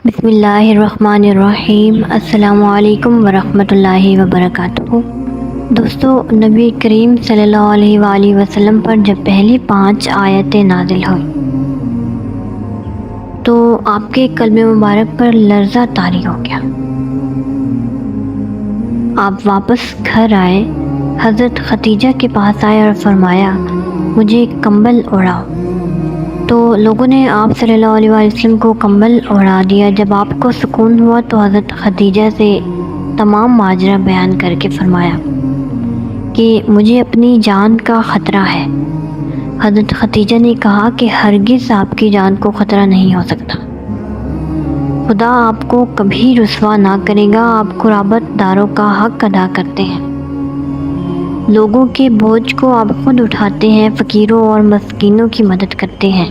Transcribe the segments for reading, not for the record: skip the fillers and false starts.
بسم اللہ الرحمن الرحیم۔ السلام علیکم ورحمۃ اللہ وبرکاتہ۔ دوستو، نبی کریم صلی اللہ علیہ وآلہ وسلم پر جب پہلی 5 آیتیں نازل ہوئیں تو آپ کے قلب مبارک پر لرزہ طاری ہو گیا۔ آپ واپس گھر آئے، حضرت خدیجہ کے پاس آئے اور فرمایا مجھے کمبل اوڑھاؤ۔ تو لوگوں نے آپ صلی اللہ علیہ وسلم کو کمبل اوڑھا دیا۔ جب آپ کو سکون ہوا تو حضرت خدیجہ سے تمام ماجرا بیان کر کے فرمایا کہ مجھے اپنی جان کا خطرہ ہے۔ حضرت خدیجہ نے کہا کہ ہرگز آپ کی جان کو خطرہ نہیں ہو سکتا، خدا آپ کو کبھی رسوا نہ کرے گا، آپ قرابت داروں کا حق ادا کرتے ہیں، لوگوں کے بوجھ کو آپ خود اٹھاتے ہیں، فقیروں اور مسکینوں کی مدد کرتے ہیں،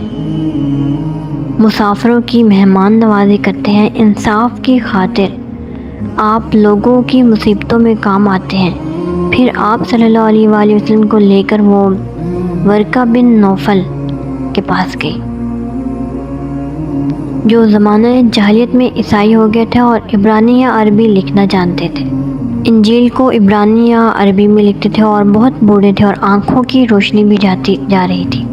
مسافروں کی مہمان نوازی کرتے ہیں، انصاف کی خاطر آپ لوگوں کی مصیبتوں میں کام آتے ہیں۔ پھر آپ صلی اللہ علیہ وآلہ وسلم کو لے کر وہ ورقہ بن نوفل کے پاس گئی، جو زمانہ جاہلیت میں عیسائی ہو گیا تھا اور عبرانی یا عربی لکھنا جانتے تھے۔ انجیل کو عبرانی یا عربی میں لکھتے تھے اور بہت بوڑھے تھے اور آنکھوں کی روشنی بھی جا رہی تھی۔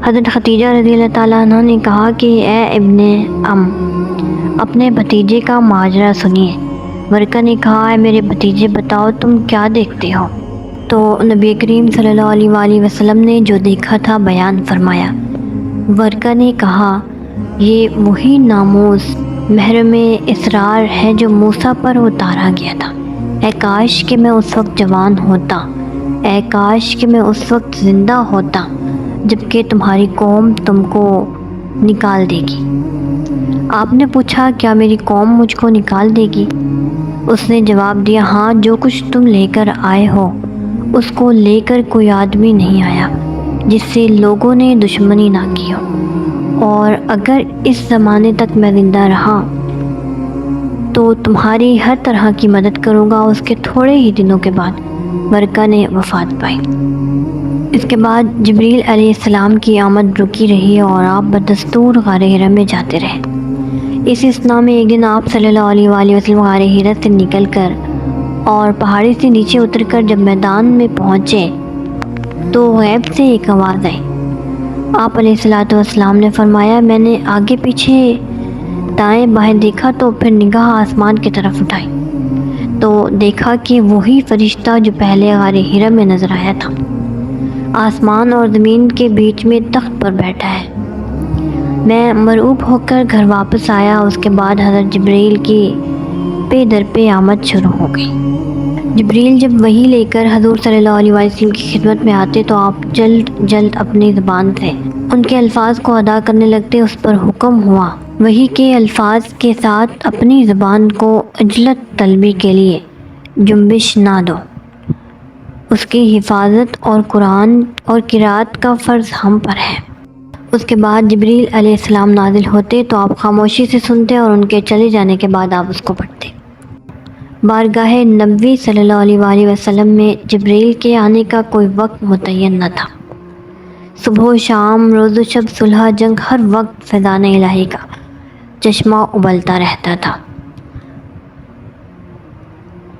حضرت خدیجہ رضی اللہ تعالیٰ عنہ نے کہا کہ اے ابن اپنے بھتیجے کا ماجرا سنیے۔ ورقہ نے کہا اے میرے بھتیجے، بتاؤ تم کیا دیکھتے ہو؟ تو نبی کریم صلی اللہ علیہ وآلہ وسلم نے جو دیکھا تھا بیان فرمایا۔ ورقہ نے کہا یہ وہی ناموس محرم اسرار ہے جو موسیٰ پر اتارا گیا تھا۔ اے کاش کہ میں اس وقت جوان ہوتا، اے کاش کہ میں اس وقت زندہ ہوتا جبکہ تمہاری قوم تم کو نکال دے گی۔ آپ نے پوچھا کیا میری قوم مجھ کو نکال دے گی؟ اس نے جواب دیا ہاں، جو کچھ تم لے کر آئے ہو اس کو لے کر کوئی آدمی نہیں آیا جس سے لوگوں نے دشمنی نہ کی ہو، اور اگر اس زمانے تک میں زندہ رہا تو تمہاری ہر طرح کی مدد کروں گا۔ اس کے تھوڑے ہی دنوں کے بعد ورقہ نے وفات پائی۔ اس کے بعد جبریل علیہ السلام کی آمد رکی رہی اور آپ بدستور غار ہرا میں جاتے رہے۔ اس اثنا میں ایک دن آپ صلی اللہ علیہ وآلہ وسلم غار ہرا سے نکل کر اور پہاڑی سے نیچے اتر کر جب میدان میں پہنچے تو غیب سے ایک آواز آئی۔ آپ علیہ الصلوۃ والسلام نے فرمایا میں نے آگے پیچھے دائیں بائیں دیکھا تو پھر نگاہ آسمان کی طرف اٹھائی تو دیکھا کہ وہی فرشتہ جو پہلے غار ہرا میں نظر آیا تھا آسمان اور زمین کے بیچ میں تخت پر بیٹھا ہے۔ میں مرعوب ہو کر گھر واپس آیا۔ اس کے بعد حضرت جبریل کی پے در پہ آمد شروع ہو گئی۔ جبریل جب وحی لے کر حضور صلی اللہ علیہ وسلم کی خدمت میں آتے تو آپ جلد اپنی زبان سے ان کے الفاظ کو ادا کرنے لگتے۔ اس پر حکم ہوا وحی کے الفاظ کے ساتھ اپنی زبان کو عجلت طلبی کے لیے جنبش نہ دو، اس کی حفاظت اور قرآن اور قرات کا فرض ہم پر ہے۔ اس کے بعد جبریل علیہ السلام نازل ہوتے تو آپ خاموشی سے سنتے اور ان کے چلے جانے کے بعد آپ اس کو پڑھتے۔ بارگاہ نبوی صلی اللہ علیہ وآلہ وسلم میں جبریل کے آنے کا کوئی وقت متعین نہ تھا۔ صبح و شام، روز و شب، صلح جنگ، ہر وقت فیضان الہی کا چشمہ ابلتا رہتا تھا۔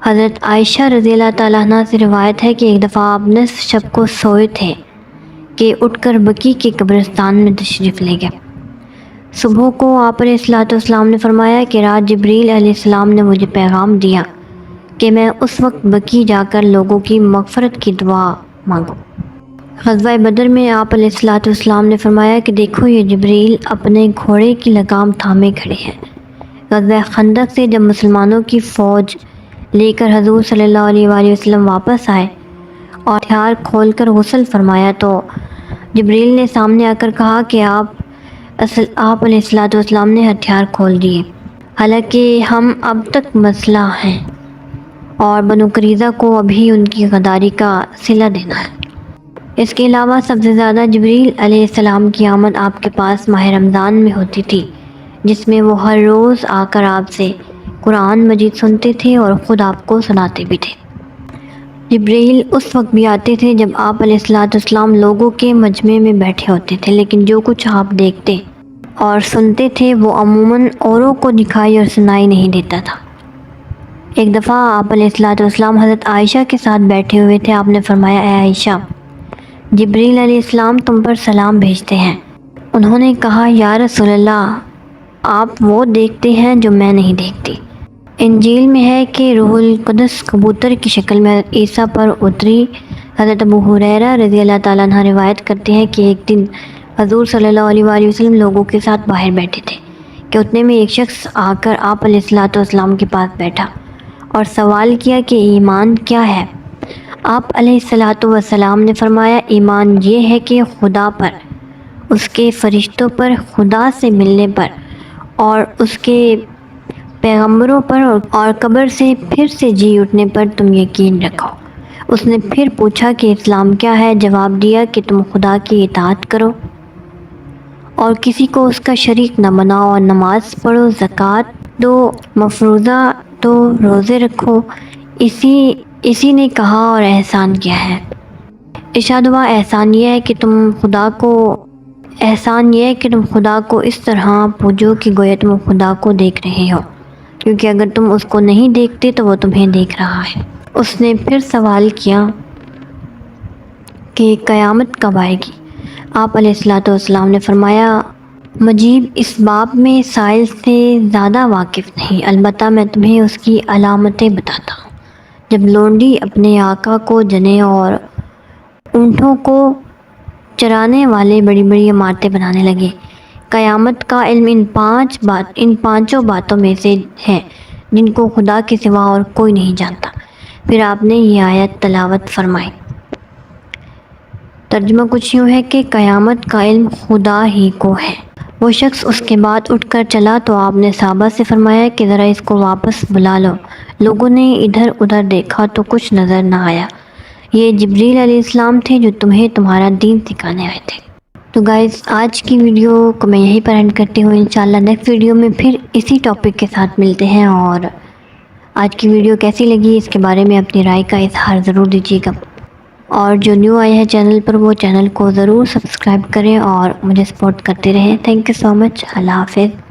حضرت عائشہ رضی اللہ تعالیٰ عنہ سے روایت ہے کہ ایک دفعہ آپ نصف شب کو سوئے تھے کہ اٹھ کر بقیع کے قبرستان میں تشریف لے گئے۔ صبح کو آپ علیہ الصلوۃ والسلام نے فرمایا کہ رات جبریل علیہ السلام نے مجھے پیغام دیا کہ میں اس وقت بقیع جا کر لوگوں کی مغفرت کی دعا مانگوں۔ غزوہ بدر میں آپ علیہ الصلوۃ والسلام نے فرمایا کہ دیکھو یہ جبریل اپنے گھوڑے کی لگام تھامے کھڑے ہیں۔ غزوہ خندق سے جب مسلمانوں کی فوج لے کر حضور صلی اللہ علیہ وآلہ وسلم واپس آئے اور ہتھیار کھول کر غسل فرمایا تو جبریل نے سامنے آ کر کہا کہ آپ علیہ الصلوۃ والسلام نے ہتھیار کھول دیے، حالانکہ ہم اب تک مسلح ہیں اور بنو قریظہ کو ابھی ان کی غداری کا صلہ دینا ہے۔ اس کے علاوہ سب سے زیادہ جبریل علیہ السلام کی آمد آپ کے پاس ماہ رمضان میں ہوتی تھی، جس میں وہ ہر روز آ کر آپ سے قرآن مجید سنتے تھے اور خود آپ کو سناتے بھی تھے۔ جبریل اس وقت بھی آتے تھے جب آپ علیہ الصلوۃ والسلام لوگوں کے مجمع میں بیٹھے ہوتے تھے، لیکن جو کچھ آپ دیکھتے اور سنتے تھے وہ عموماً اوروں کو دکھائی اور سنائی نہیں دیتا تھا۔ ایک دفعہ آپ علیہ الصلوۃ والسلام حضرت عائشہ کے ساتھ بیٹھے ہوئے تھے۔ آپ نے فرمایا، اے عائشہ، جبریل علیہ السلام تم پر سلام بھیجتے ہیں۔ انہوں نے کہا، یا رسول اللہ، آپ وہ دیکھتے ہیں جو میں نہیں دیکھتی۔ انجیل میں ہے کہ روح القدس کبوتر کی شکل میں حضرت عیسیٰ پر اتری۔ حضرت ابو ہریرہ رضی اللہ تعالیٰ عنہ روایت کرتے ہیں کہ ایک دن حضور صلی اللہ علیہ وآلہ وسلم لوگوں کے ساتھ باہر بیٹھے تھے کہ اتنے میں ایک شخص آ کر آپ علیہ الصلوۃ والسلام کے پاس بیٹھا اور سوال کیا کہ ایمان کیا ہے؟ آپ علیہ الصلوۃ والسلام نے فرمایا، ایمان یہ ہے کہ خدا پر، اس کے فرشتوں پر، خدا سے ملنے پر اور اس کے پیغمبروں پر اور قبر سے پھر سے جی اٹھنے پر تم یقین رکھو۔ اس نے پھر پوچھا کہ اسلام کیا ہے؟ جواب دیا کہ تم خدا کی اطاعت کرو اور کسی کو اس کا شریک نہ بناؤ اور نماز پڑھو، زکوٰۃ دو، مفروضہ دو، روزے رکھو۔ اسی نے کہا، اور احسان کیا ہے؟ ارشاد ہوا، احسان یہ ہے کہ تم خدا کو اس طرح پوجو کہ گویا تم خدا کو دیکھ رہے ہو، کیونکہ اگر تم اس کو نہیں دیکھتے تو وہ تمہیں دیکھ رہا ہے۔ اس نے پھر سوال کیا کہ قیامت کب آئے گی؟ آپ علیہ الصلوۃ والسلام نے فرمایا، مجیب اس باب میں سائل سے زیادہ واقف نہیں، البتہ میں تمہیں اس کی علامتیں بتاتا ہوں۔ جب لونڈی اپنے آقا کو جنے اور اونٹوں کو چرانے والے بڑی بڑی عمارتیں بنانے لگے۔ قیامت کا علم ان پانچوں باتوں میں سے ہے جن کو خدا کے سوا اور کوئی نہیں جانتا۔ پھر آپ نے یہ آیت تلاوت فرمائی۔ ترجمہ کچھ یوں ہے کہ قیامت کا علم خدا ہی کو ہے۔ وہ شخص اس کے بعد اٹھ کر چلا تو آپ نے صحابہ سے فرمایا کہ ذرا اس کو واپس بلا لو۔ لوگوں نے ادھر ادھر دیکھا تو کچھ نظر نہ آیا۔ یہ جبریل علیہ السلام تھے جو تمہیں تمہارا دین سکھانے آئے تھے۔ تو گائز، آج کی ویڈیو کو میں یہیں پر اینڈ کرتی ہوں۔ انشاءاللہ نیکسٹ ویڈیو میں پھر اسی ٹاپک کے ساتھ ملتے ہیں، اور آج کی ویڈیو کیسی لگی اس کے بارے میں اپنی رائے کا اظہار ضرور دیجیے گا، اور جو نیو آئے ہیں چینل پر وہ چینل کو ضرور سبسکرائب کریں اور مجھے سپورٹ کرتے رہیں۔ تھینک یو سو مچ۔ اللہ حافظ۔